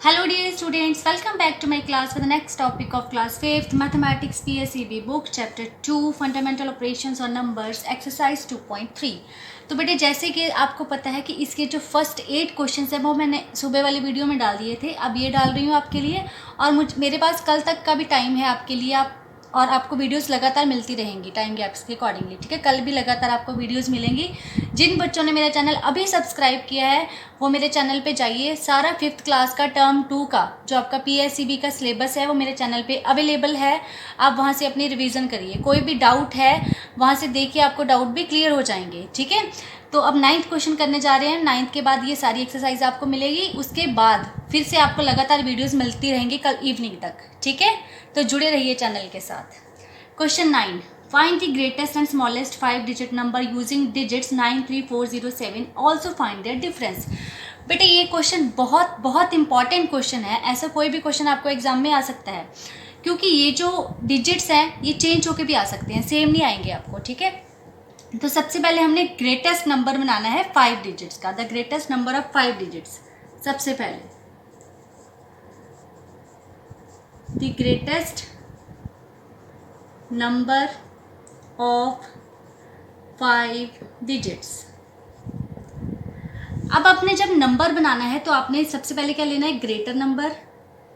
Hello dear students, welcome back to my class for the next topic of class 5th Mathematics PSEB book chapter 2 Fundamental Operations on Numbers exercise 2.3। तो बेटे जैसे कि आपको पता है कि इसके जो फर्स्ट 8 क्वेश्चंस हैं वो मैंने सुबह वाली वीडियो में डाल दिए थे। अब ये डाल रही हूँ आपके लिए और मेरे पास कल तक का भी टाइम है आपके लिए। और आपको वीडियोस लगातार मिलती रहेंगी टाइम गैप्स के अकॉर्डिंगली, ठीक है। कल भी लगातार आपको वीडियोस मिलेंगी। जिन बच्चों ने मेरा चैनल अभी सब्सक्राइब किया है वो मेरे चैनल पे जाइए। सारा 5th क्लास का टर्म 2 का जो आपका PSEB का सिलेबस है वो मेरे चैनल पे अवेलेबल है। आप वहाँ से अपनी रिवीजन करिए। कोई भी डाउट है वहाँ से देखिए, आपको डाउट भी क्लियर हो जाएंगे, ठीक है। तो अब 9th क्वेश्चन करने जा रहे हैं। 9th के बाद ये सारी एक्सरसाइज आपको मिलेगी। उसके बाद फिर से आपको लगातार वीडियोस मिलती रहेंगी कल इवनिंग तक, ठीक है। तो जुड़े रहिए चैनल के साथ। Question 9, find the greatest and smallest 5 digit number using digits 9, 3, 4, 0, 7, also find their difference. बेटे ये क्वेश्चन बहुत बहुत इंपॉर्टेंट क्वेश्चन है। ऐसा कोई भी क्वेश्चन आपको एग्जाम में आ सकता है, क्योंकि ये जो डिजिट्स हैं ये चेंज होके भी आ सकते हैं, सेम नहीं आएंगे आपको, ठीक है। तो सबसे पहले हमने ग्रेटेस्ट नंबर बनाना है 5 डिजिट्स का, the greatest number of 5 digits. सबसे पहले the greatest number of 5 digits. अब आपने जब नंबर बनाना है तो आपने सबसे पहले क्या लेना है, ग्रेटर नंबर,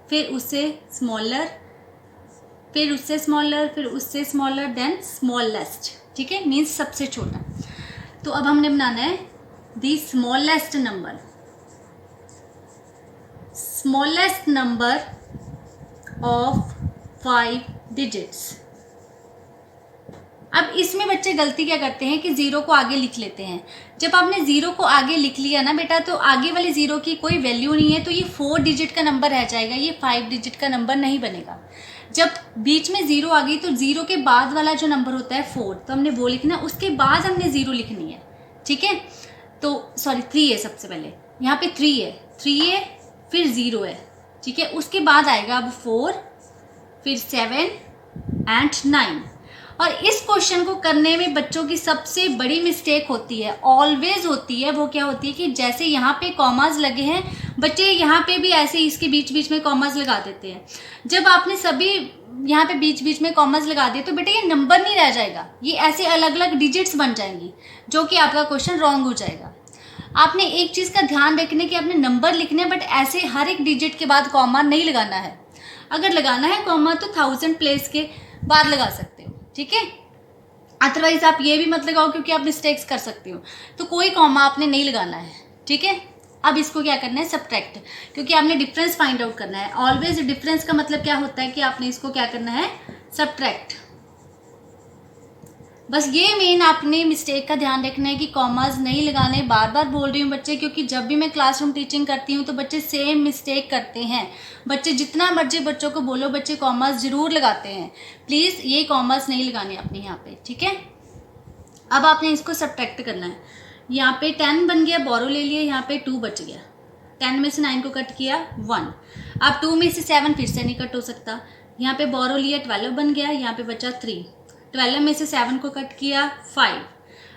फिर उससे स्मॉलर, फिर उससे स्मॉलर, फिर उससे स्मॉलर, देन स्मॉलेस्ट, ठीक है, मीन्स सबसे छोटा। तो अब हमने बनाना है the smallest number, smallest number of 5 digits. अब इसमें बच्चे गलती क्या करते हैं कि 0 को आगे लिख लेते हैं। जब आपने 0 को आगे लिख लिया ना बेटा, तो आगे वाले 0 की कोई वैल्यू नहीं है, तो ये 4 डिजिट का नंबर रह जाएगा, ये 5 डिजिट का नंबर नहीं बनेगा। जब बीच में 0 आ गई तो 0 के बाद वाला जो नंबर होता है 4, तो हमने वो लिखना, उसके बाद हमने 0 लिखनी है, ठीक है। तो सॉरी 3 है सबसे पहले, यहाँ पे 3 है, फिर 0 है, ठीक है। उसके बाद आएगा अब 4, फिर 7 एंड 9। और इस क्वेश्चन को करने में बच्चों की सबसे बड़ी मिस्टेक होती है, ऑलवेज होती है। वो क्या होती है कि जैसे यहाँ पे कॉमाज लगे हैं, बच्चे यहाँ पे भी ऐसे इसके बीच बीच में कॉमाज लगा देते हैं। जब आपने सभी यहाँ पे बीच बीच में कॉमाज लगा दिए तो बेटा ये नंबर नहीं रह जाएगा, ये ऐसे अलग अलग डिजिट्स बन जाएंगी, जो कि आपका क्वेश्चन रॉन्ग हो जाएगा। आपने एक चीज़ का ध्यान रखने कि आपने नंबर लिखने, बट ऐसे हर एक डिजिट के बाद कॉमा नहीं लगाना है। अगर लगाना है कॉमा तो 1000 प्लेस के बाद लगा सकते हो, ठीक है। अदरवाइज आप ये भी मत लगाओ, क्योंकि आप मिस्टेक्स कर सकते हो। तो कोई कॉमा आपने नहीं लगाना है, ठीक है। अब इसको क्या करना है, सब्ट्रैक्ट, क्योंकि आपने डिफरेंस फाइंड आउट करना है। ऑलवेज डिफरेंस का मतलब क्या होता है कि आपने इसको क्या करना है, सब्ट्रैक्ट। बस ये मेन आपने मिस्टेक का ध्यान रखना है कि कॉमाज नहीं लगाने। बार बार बोल रही हूँ बच्चे, क्योंकि जब भी मैं क्लासरूम टीचिंग करती हूँ तो बच्चे सेम मिस्टेक करते हैं। बच्चे जितना मर्जी बच्चों को बोलो, बच्चे कॉमाज जरूर लगाते हैं। प्लीज़ ये कॉमाज नहीं लगाने अपने यहाँ पे, ठीक है। अब आपने इसको सब्ट्रैक्ट करना है। यहाँ पे 10 बन गया, बोरो ले लिया, यहाँ पे 2 बच गया। 10 में से 9 को कट किया 1। अब 2 में से 7 फिर से नहीं कट हो सकता। यहाँ पे बोरो लिया, 12 बन गया, यहाँ पे बचा 3। 12 में से 7 को कट किया 5।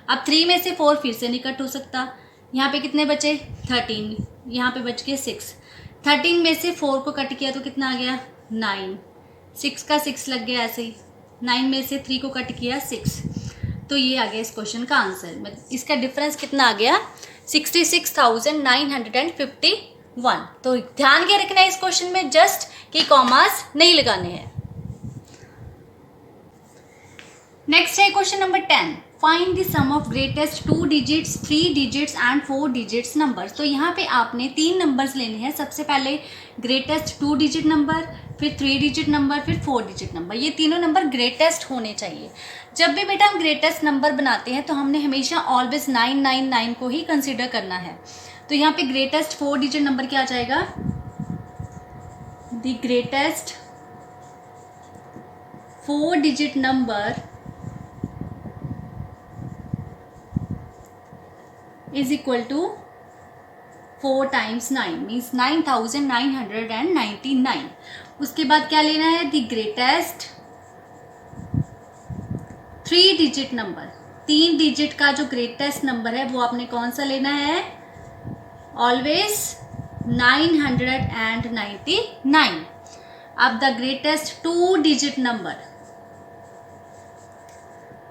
अब 3 में से 4 फिर से नहीं कट हो सकता। यहाँ पे कितने बचे, 13, यहाँ पे बच गए 6। 13 में से 4 को कट किया तो कितना आ गया, 9। 6 का 6 लग गया ऐसे ही। 9 में से 3 को कट किया 6। तो ये आ गया इस क्वेश्चन का आंसर। इसका डिफरेंस कितना आ गया, 66,951। तो ध्यान क्या रखना है इस क्वेश्चन में, जस्ट कि कॉमास नहीं लगाने हैं। नेक्स्ट है question number 10, find the sum of greatest 2 digits, 3 digits and 4 digits numbers. तो यहाँ पे आपने 3 नंबर्स लेने हैं। सबसे पहले ग्रेटेस्ट 2 डिजिट नंबर, फिर 3 डिजिट नंबर, फिर 4 डिजिट नंबर। ये तीनों नंबर ग्रेटेस्ट होने चाहिए। जब भी बेटा हम ग्रेटेस्ट नंबर बनाते हैं तो हमने हमेशा ऑलवेज 999 को ही कंसिडर करना है। तो यहाँ पे ग्रेटेस्ट 4 डिजिट नंबर क्या आ जाएगा, the greatest 4 digit number is equal to 4 times 9 means 9999। उसके बाद क्या लेना है, the greatest 3 digit number. 3 digit का जो ग्रेटेस्ट नंबर है वो आपने कौन सा लेना है, ऑलवेज 999. अब the greatest 2-digit number,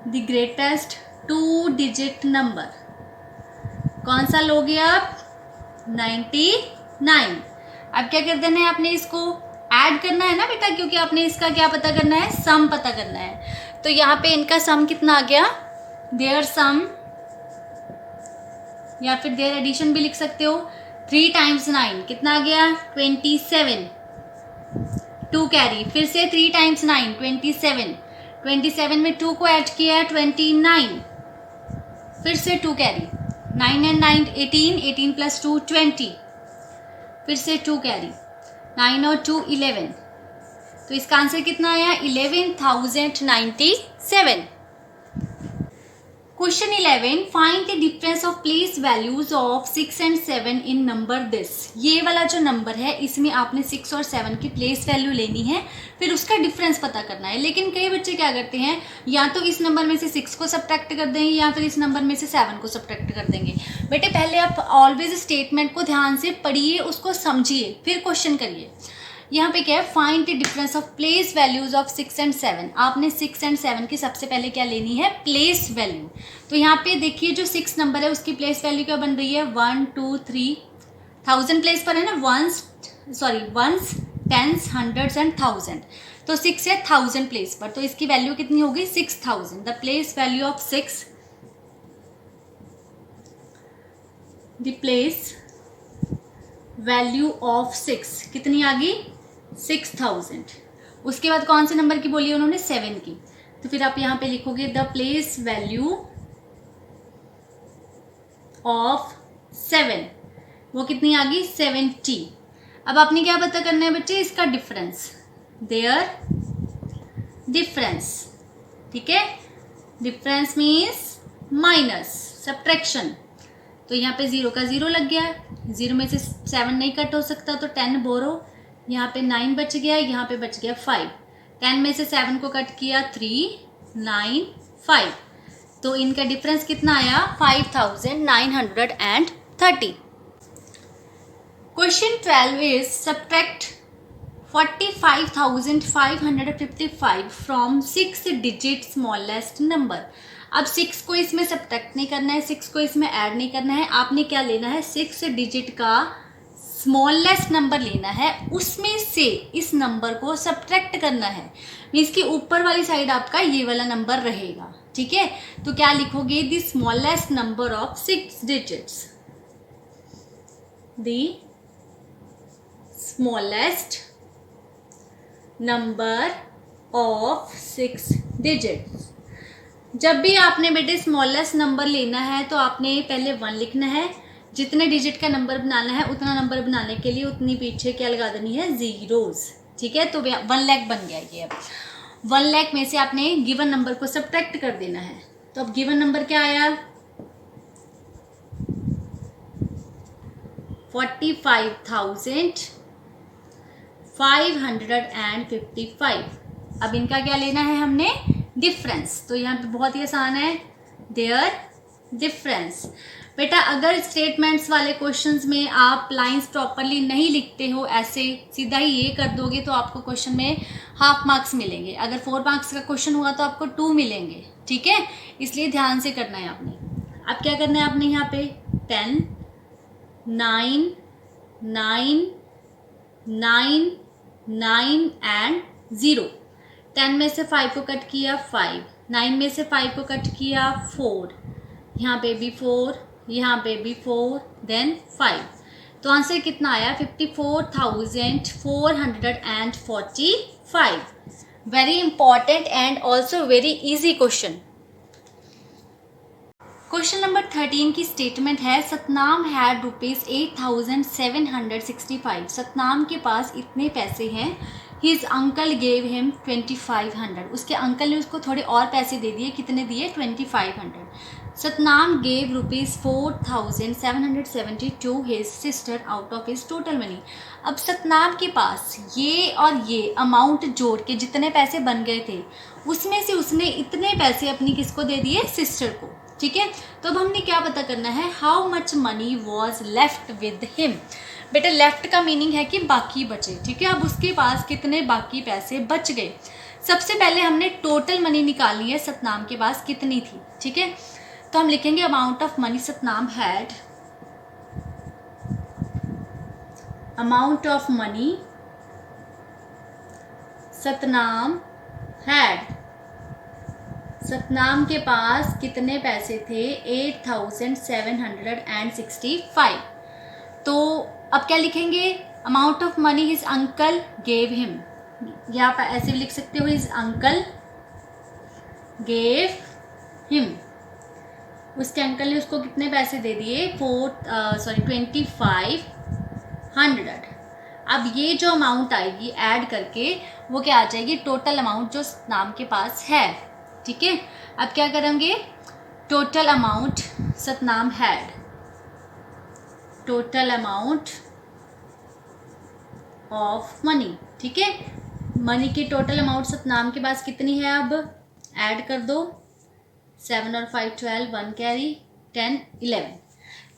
the greatest 2-digit number कौन सा लोगे आप? 99. अब क्या कर देना है आपने, इसको ऐड करना है ना बेटा, क्योंकि आपने इसका क्या पता करना है? सम पता करना है। तो यहाँ पे इनका सम कितना आ गया? देयर सम, या फिर देयर एडिशन भी लिख सकते हो। 3 times 9 कितना आ गया? 27. 2 कैरी, फिर से 3 times 9 27. 27 में 2 को ऐड किया 29, फिर से 2 कैरी, 9 and 9 18, 18 plus 2 20, फिर से 2 कैरी, 9 और 2 11. तो इसका आंसर कितना आया? 11,097. Question 11, find the difference of place values of 6 and 7 in number this. ये वाला जो नंबर है इसमें आपने 6 और 7 की प्लेस वैल्यू लेनी है, फिर उसका डिफरेंस पता करना है। लेकिन कई बच्चे क्या करते हैं, या तो इस नंबर में से 6 को सब्ट्रैक्ट कर देंगे या फिर इस नंबर में से 7 को सब्ट्रैक्ट कर देंगे। बेटे पहले आप ऑलवेज स्टेटमेंट को ध्यान से पढ़िए, उसको समझिए, फिर क्वेश्चन करिए। यहाँ पे क्या है? Find the difference of place values of 6 and 7। आपने 6 and 7 की सबसे पहले क्या लेनी है? Place value. तो यहाँ पे देखिए जो 6 नंबर है उसकी प्लेस वैल्यू क्या बन रही है? 1 2 3 1000 प्लेस पर है ना, वंस, टेंस, हंड्रेड्स एंड 1000। तो 6 है 1000 प्लेस पर, तो इसकी वैल्यू कितनी होगी? 6000। The place value of 6, the place value of 6 कितनी आ गई? 6000। उसके बाद कौन से नंबर की बोली है उन्होंने? 7 की। तो फिर आप यहाँ पे लिखोगे द प्लेस वैल्यू ऑफ 7, वो कितनी आ गई? 70। अब आपने क्या पता करना है बच्चे? इसका डिफरेंस, देयर डिफरेंस, ठीक है। Difference means minus, subtraction. तो यहाँ पे 0 का 0 लग गया, 0 में से 7 नहीं कट हो सकता, तो 10 बोरो, यहाँ पे 9 बच गया, यहाँ पे बच गया 5। 10 में से 7 को कट किया 3, 9, 5। तो इनका डिफरेंस कितना आया? 5930। Question 12 is subtract 45,555 from 6 digit smallest number. अब 6 को इसमें सब्ट्रैक्ट नहीं करना है, 6 को इसमें ऐड नहीं करना है, आपने क्या लेना है? 6 डिजिट का स्मॉलेस्ट नंबर लेना है, उसमें से इस नंबर को सब्ट्रैक्ट करना है। मीन्स कि ऊपर वाली साइड आपका ये वाला नंबर रहेगा, ठीक है। तो क्या लिखोगे? The smallest number of 6 digits, the smallest number of 6 digits. जब भी आपने बेटे स्मॉलेस्ट नंबर लेना है तो आपने पहले 1 लिखना है, जितने डिजिट का नंबर बनाना है उतना नंबर बनाने के लिए उतनी पीछे क्या लगा देनी है? जीरोस, ठीक है। तो 1 लाख बन गया ये। अब 1 लाख में से आपने गिवन नंबर को सब्ट्रैक्ट कर देना है। तो अब गिवन नंबर क्या आया? 45,555। अब इनका क्या लेना है हमने? डिफरेंस। तो यहाँ पे बहुत ही आसान है, देयर डिफरेंस। बेटा अगर स्टेटमेंट्स वाले क्वेश्चंस में आप लाइंस प्रॉपरली नहीं लिखते हो, ऐसे सीधा ही ये कर दोगे, तो आपको क्वेश्चन में हाफ मार्क्स मिलेंगे। अगर 4 मार्क्स का क्वेश्चन हुआ तो आपको 2 मिलेंगे, ठीक है। इसलिए ध्यान से करना है आपने। अब क्या करना है आपने? यहाँ पे 10, 9, 9, 9, 9 एंड 0। 10 में से 5 को कट किया 5, 9 में से 5 को कट किया 4, यहाँ पे भी 4, यहाँ पे भी 4, देन 5। तो आंसर कितना आया? 54,445। Very important and also very easy question. Question number 13 की स्टेटमेंट है सतनाम हैड ₹8,765। सतनाम के पास इतने पैसे हैं। His uncle gave him 2500। उसके अंकल ने उसको थोड़े और पैसे दे दिए। कितने दिए? 2500। Satnam gave ₹4,770 to his sister out of his total money. अब सतनाम के पास ये और ये अमाउंट जोड़ के जितने पैसे बन गए थे, उसमें से उसने इतने पैसे अपनी किसको दे दिए? सिस्टर को। ठीक है। तो अब हमने क्या पता करना है, how much money was left with him. बेटा लेफ्ट का मीनिंग है कि बाकी बचे, ठीक है। अब उसके पास कितने बाकी पैसे बच गए। सबसे पहले हमने टोटल मनी निकालनी है, सतनाम के पास कितनी थी, ठीक है। तो हम लिखेंगे amount of money Satnam had, amount of money Satnam had, Satnam के पास कितने पैसे थे, 8765। तो अब क्या लिखेंगे, amount of money his uncle gave him, या आप ऐसे भी लिख सकते हो हिज अंकल गेव हिम, उसके अंकल ने उसको कितने पैसे दे दिए, 2500। अब ये जो अमाउंट आएगी ऐड करके वो क्या आ जाएगी, टोटल अमाउंट जो सतनाम के पास है, ठीक है। अब क्या करेंगे, total amount Satnam had, total amount of money, ठीक है। मनी की टोटल अमाउंट सतनाम के पास कितनी है, अब ऐड कर दो, 7 और 5 12, 1 कैरी, 10 11।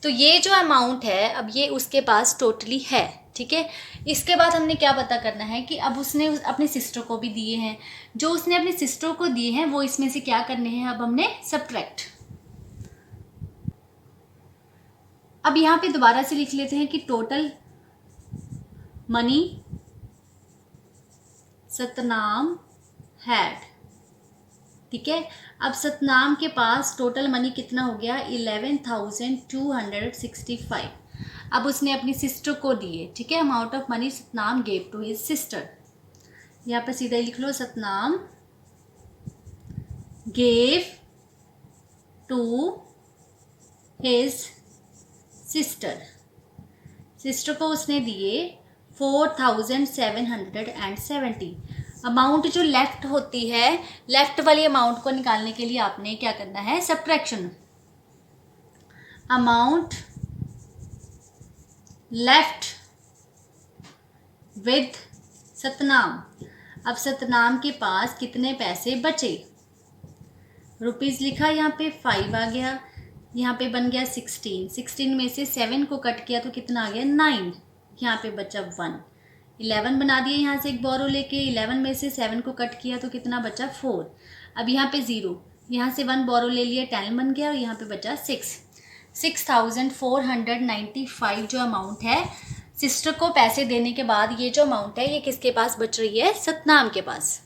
तो ये जो अमाउंट है अब ये उसके पास टोटली है, ठीक है। इसके बाद हमने क्या पता करना है कि अब उसने अपने सिस्टर को भी दिए हैं, जो उसने अपने सिस्टर को दिए हैं वो इसमें से क्या करने हैं, अब हमने सब्ट्रैक्ट। अब यहाँ पे दोबारा से लिख लेते हैं कि टोटल मनी सतनाम हैड, ठीक है। अब सतनाम के पास टोटल मनी कितना हो गया, 11,265। अब उसने अपनी सिस्टर को दिए, ठीक है। Amount of money Satnam gave to his sister, यहाँ पे सीधा लिख लो, Satnam gave to his sister, sister को उसने दिए 4770। अमाउंट जो लेफ्ट होती है, लेफ्ट वाली अमाउंट को निकालने के लिए आपने क्या करना है, subtraction. Amount left with Satnam, अब सतनाम के पास कितने पैसे बचे, रुपीज़ लिखा, यहाँ पे 5 आ गया, यहाँ पे बन गया 16, 16 में से 7 को कट किया तो कितना आ गया, 9, यहाँ पे बचा 1, 11 बना दिया, यहाँ से एक बोरो लेके 11 में से 7 को कट किया तो कितना बचा, 4। अब यहाँ पे 0, यहाँ से 1 बोरो ले लिया, 10 बन गया, और यहाँ पे बचा 6495 जो अमाउंट है सिस्टर को पैसे देने के बाद, ये जो अमाउंट है ये किसके पास बच रही है, सतनाम के पास।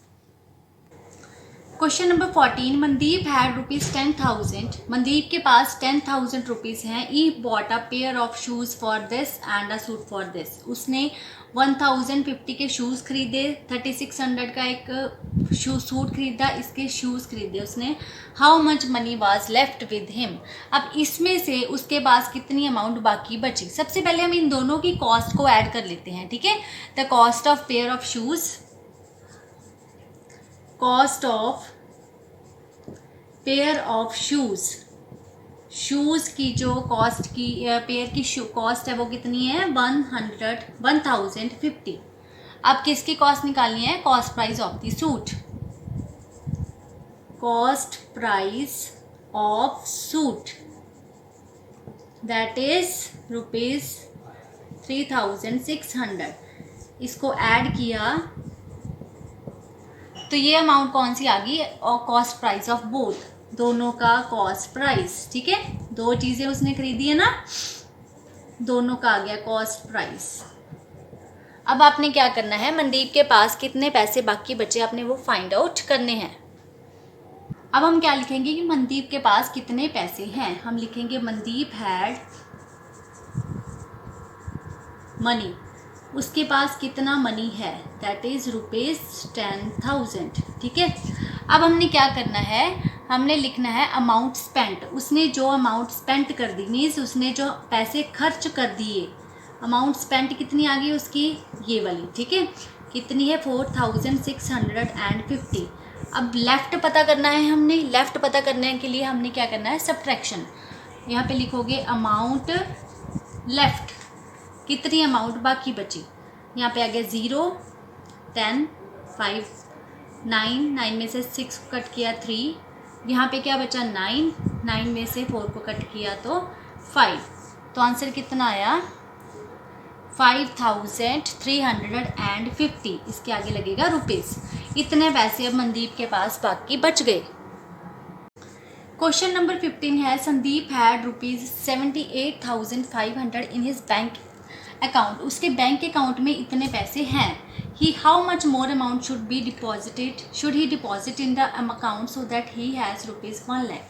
Question number 14, Mandeep had ₹10,000, Mandeep के पास 10,000 रुपीज़ हैं। He bought a pair of shoes for this and a suit for this, उसने 1050 के शूज़ खरीदे, 3600 का एक सूट खरीदा, इसके शूज़ खरीदे उसने। How much money was left with him, अब इसमें से उसके पास कितनी अमाउंट बाकी बची। सबसे पहले हम इन दोनों की कॉस्ट को ऐड कर लेते हैं, ठीक है। The cost of pair of shoes, cost of pair of shoes, shoes की जो कॉस्ट की पेयर की कॉस्ट है वो कितनी है, 1050। अब किसकी कॉस्ट निकालनी है, cost price of the suit, cost price of suit that is ₹3600। इसको ऐड किया तो ये अमाउंट कौन सी आ गई, और कॉस्ट प्राइस ऑफ बोथ, दोनों का कॉस्ट प्राइस, ठीक है। दो चीज़ें उसने खरीदी है ना, दोनों का आ गया कॉस्ट प्राइस। अब आपने क्या करना है, मनदीप के पास कितने पैसे बाकी बचे आपने वो फाइंड आउट करने हैं। अब हम क्या लिखेंगे कि मनदीप के पास कितने पैसे हैं, हम लिखेंगे मनदीप हैड मनी, उसके पास कितना मनी है, दैट इज़ ₹10,000, ठीक है। अब हमने क्या करना है, हमने लिखना है अमाउंट स्पेंट, उसने जो अमाउंट स्पेंट कर दी, मीन्स उसने जो पैसे खर्च कर दिए, अमाउंट स्पेंट कितनी आ गई उसकी, ये वाली, ठीक है। कितनी है, 4650। अब लेफ़्ट पता करना है हमने, लेफ़्ट पता करने के लिए हमने क्या करना है, सब्ट्रैक्शन। यहाँ पे लिखोगे अमाउंट लेफ़्ट, कितनी अमाउंट बाकी बची, यहाँ पे आ गया 0, 10, 5, 9, 9 में से 6 कट किया 3, यहाँ पे क्या बचा 9, 9 में से 4 को कट किया तो 5, तो आंसर कितना आया 5350। इसके आगे लगेगा रुपीज़। इतने पैसे अब मनदीप के पास बाकी बच गए। क्वेश्चन नंबर 15 है Sandeep had ₹78,500 in his bank account. उसके बैंक अकाउंट में इतने पैसे हैं। He how much more amount should he deposit in the account so that he has ₹1 lakh.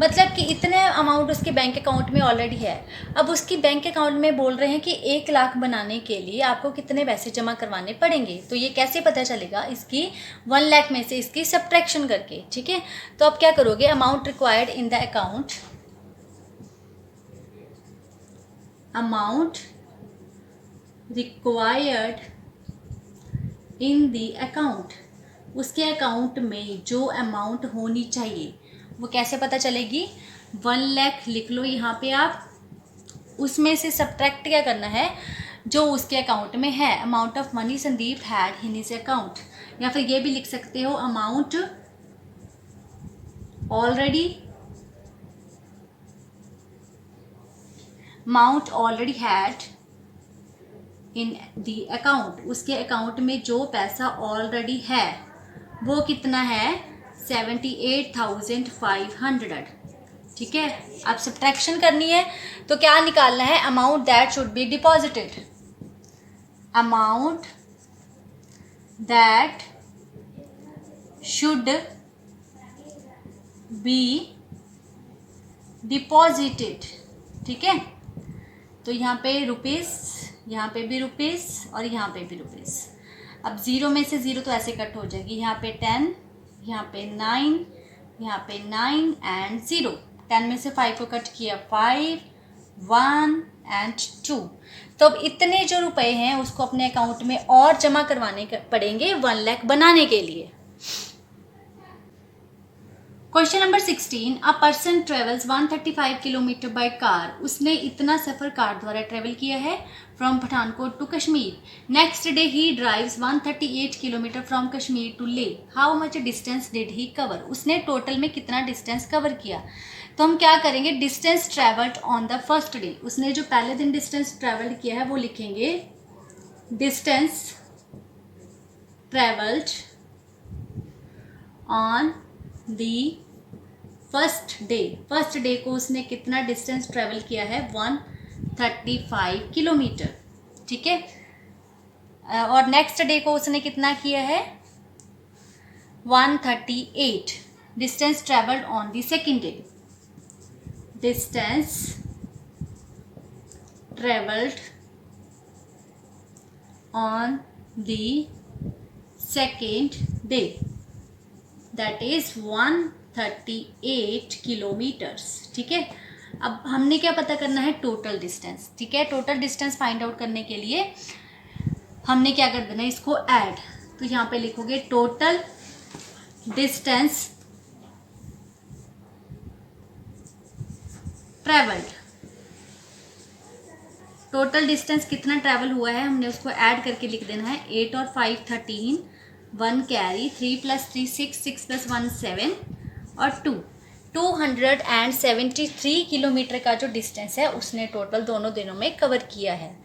मतलब कि इतने अमाउंट उसके बैंक अकाउंट में ऑलरेडी है। अब उसकी बैंक अकाउंट में बोल रहे हैं कि 1 लाख बनाने के लिए आपको कितने पैसे जमा करवाने पड़ेंगे। तो ये कैसे पता चलेगा, इसकी 1 लाख में से इसकी सब्ट्रैक्शन करके। ठीक है, तो अब क्या करोगे, amount required in the account, amount required in the account, उसके अकाउंट में जो अमाउंट होनी चाहिए वो कैसे पता चलेगी। 1 लाख लिख लो यहाँ पे आप, उसमें से सब्ट्रैक्ट क्या करना है जो उसके अकाउंट में है। Amount of money Sandeep had in his account, या फिर ये भी लिख सकते हो amount already had in the account, उसके अकाउंट में जो पैसा ऑलरेडी है वो कितना है 78,500। ठीक है, अब सब्ट्रैक्शन करनी है तो क्या निकालना है, amount that should be deposited, amount that should be deposited. ठीक है, तो यहाँ पे रुपीज़, यहाँ पे भी रुपीज़ और यहाँ पे भी रुपीज़। अब 0 में से 0 तो ऐसे कट हो जाएगी, यहाँ पे 10, यहाँ पे 9, यहाँ पे 9 एंड 0। 10 में से 5 को कट किया 5, 1 एंड 2। तो अब इतने जो रुपए हैं उसको अपने अकाउंट में और जमा करवाने पड़ेंगे 1 लाख बनाने के लिए। Question number 16, a person travels 135 kilometre by car. उसने इतना सफ़र कार द्वारा ट्रेवल किया है from Pathankot to Kashmir. Next day he drives 138 kilometre from Kashmir to Leh. How much distance did he cover. उसने टोटल में कितना डिस्टेंस कवर किया। तो हम क्या करेंगे, distance travelled on the first day, उसने जो पहले दिन डिस्टेंस ट्रेवल्ड किया है वो लिखेंगे distance travelled on the first day. First day को उसने कितना डिस्टेंस ट्रेवल किया है 135 किलोमीटर। ठीक है, और नेक्स्ट डे को उसने कितना किया है 138। Distance travelled on the second day, distance travelled on the second day, that is 138 kilometres. ठीक है, अब हमने क्या पता करना है, टोटल डिस्टेंस। ठीक है, टोटल डिस्टेंस फाइंड आउट करने के लिए हमने क्या कर देना है, इसको ऐड। तो यहाँ पे लिखोगे total distance travelled, total distance कितना ट्रैवल हुआ है हमने उसको ऐड करके लिख देना है। 8 और 5 13, 1 कैरी, 3 + 3 6, 6 + 1 7 और 273 किलोमीटर का जो डिस्टेंस है उसने टोटल दोनों दिनों में कवर किया है।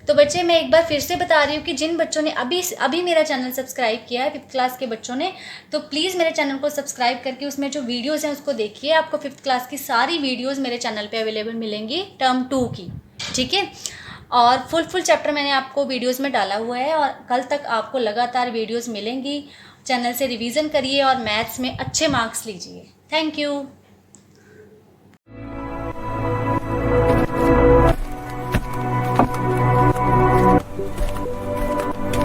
तो बच्चे मैं एक बार फिर से बता रही हूँ कि जिन बच्चों ने अभी मेरा चैनल सब्सक्राइब किया है 5th क्लास के बच्चों ने, तो प्लीज़ मेरे चैनल को सब्सक्राइब करके उसमें जो वीडियोस हैं उसको देखिए। आपको 5th क्लास की सारी वीडियोस मेरे चैनल पे अवेलेबल मिलेंगी टर्म 2 की। ठीक है, और फुल चैप्टर मैंने आपको वीडियोस में डाला हुआ है और कल तक आपको लगातार वीडियोस मिलेंगी। चैनल से रिवीजन करिए और मैथ्स में अच्छे मार्क्स लीजिए। Thank you.